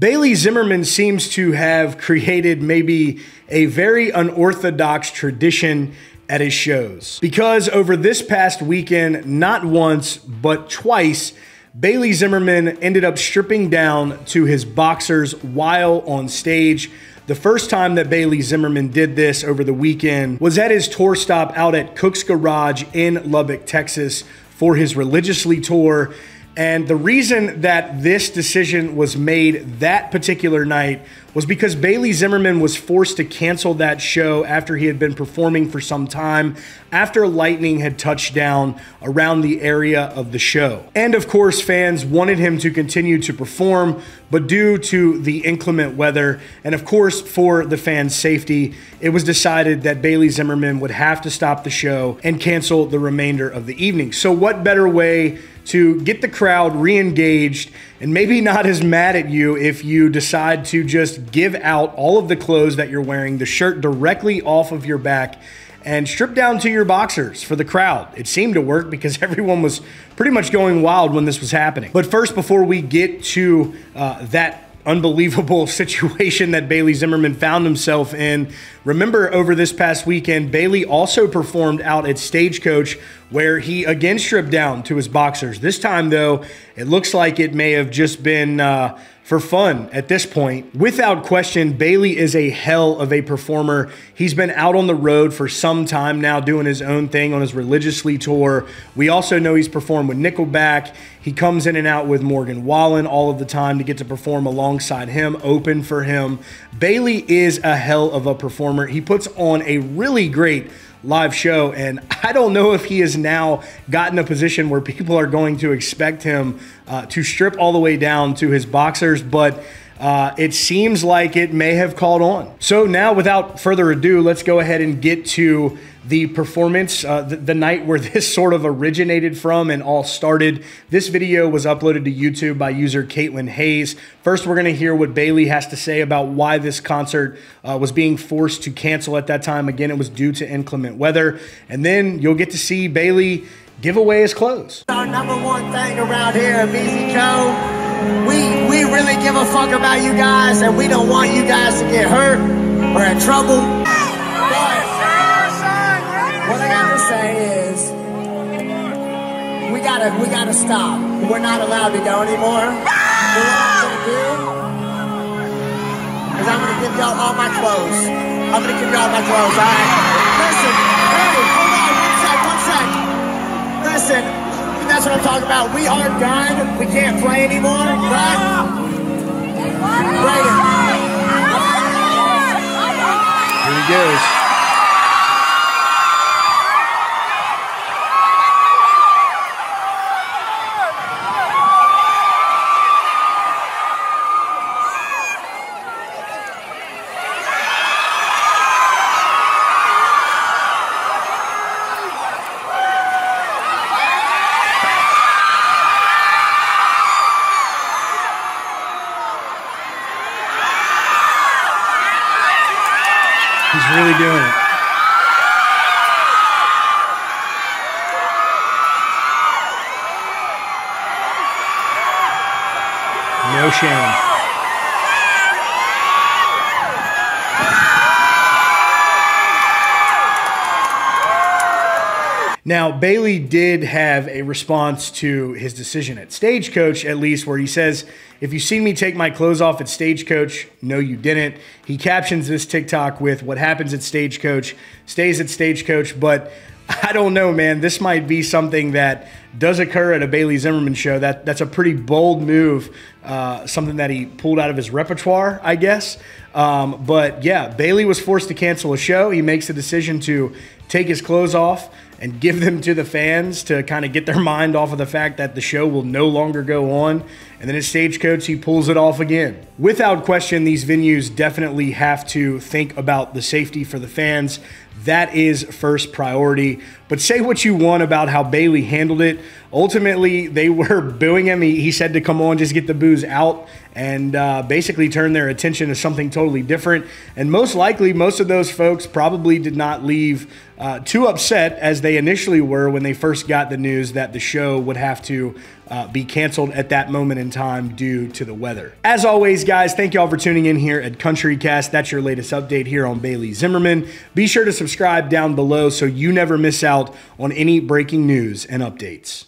Bailey Zimmerman seems to have created maybe a very unorthodox tradition at his shows, because over this past weekend, not once, but twice, Bailey Zimmerman ended up stripping down to his boxers while on stage. The first time that Bailey Zimmerman did this over the weekend was at his tour stop out at Cook's Garage in Lubbock, Texas for his Religiously tour. And the reason that this decision was made that particular night was because Bailey Zimmerman was forced to cancel that show after he had been performing for some time, after lightning had touched down around the area of the show. And of course, fans wanted him to continue to perform, but due to the inclement weather, and of course for the fans' safety, it was decided that Bailey Zimmerman would have to stop the show and cancel the remainder of the evening. So what better way to get the crowd re-engaged and maybe not as mad at you if you decide to just give out all of the clothes that you're wearing, the shirt directly off of your back, and strip down to your boxers for the crowd. It seemed to work because everyone was pretty much going wild when this was happening. But first, before we get to that unbelievable situation that Bailey Zimmerman found himself in, remember over this past weekend, Bailey also performed out at Stagecoach where he again stripped down to his boxers. This time though, it looks like it may have just been for fun at this point. Without question, Bailey is a hell of a performer. He's been out on the road for some time now doing his own thing on his Religiously tour. We also know he's performed with Nickelback. He comes in and out with Morgan Wallen all of the time to get to perform alongside him, open for him. Bailey is a hell of a performer. He puts on a really great live show, and I don't know if he has now gotten a position where people are going to expect him to strip all the way down to his boxers, but it seems like it may have caught on. So now, without further ado, let's go ahead and get to the performance, the night where this sort of originated from and all started. This video was uploaded to YouTube by user Caitlin Hayes. First, we're going to hear what Bailey has to say about why this concert was being forced to cancel at that time. Again, it was due to inclement weather. And then you'll get to see Bailey give away his clothes. Our number one thing around here at BZ Joe, we really give a fuck about you guys, and we don't want you guys to get hurt or in trouble. What I gotta say is, we gotta stop. We're not allowed to go anymore. But what I'm gonna do is I'm gonna give y'all all my clothes. I'm gonna give y'all my clothes, alright? Listen, hey, hold on, one sec. Listen, that's what I'm talking about. We are done. We can't play anymore, right? Brayden. Here he goes. He's really doing it. No shame. Now, Bailey did have a response to his decision at Stagecoach, at least, where he says, "If you seen me take my clothes off at Stagecoach, no, you didn't." He captions this TikTok with, "What happens at Stagecoach stays at Stagecoach," but I don't know, man. This might be something that does occur at a Bailey Zimmerman show. That's a pretty bold move, something that he pulled out of his repertoire, I guess. But yeah, Bailey was forced to cancel a show. He makes the decision to take his clothes off and give them to the fans to kind of get their mind off of the fact that the show will no longer go on. And then at Stagecoach, he pulls it off again. Without question, these venues definitely have to think about the safety for the fans. That is first priority. But say what you want about how Bailey handled it. Ultimately, they were booing him. He said to come on, just get the booze out, and basically turn their attention to something totally different. And most likely, most of those folks probably did not leave too upset as they initially were when they first got the news that the show would have to be canceled at that moment in time due to the weather. As always, guys, thank you all for tuning in here at CountryCast. That's your latest update here on Bailey Zimmerman. Be sure to subscribe down below so you never miss out on any breaking news and updates.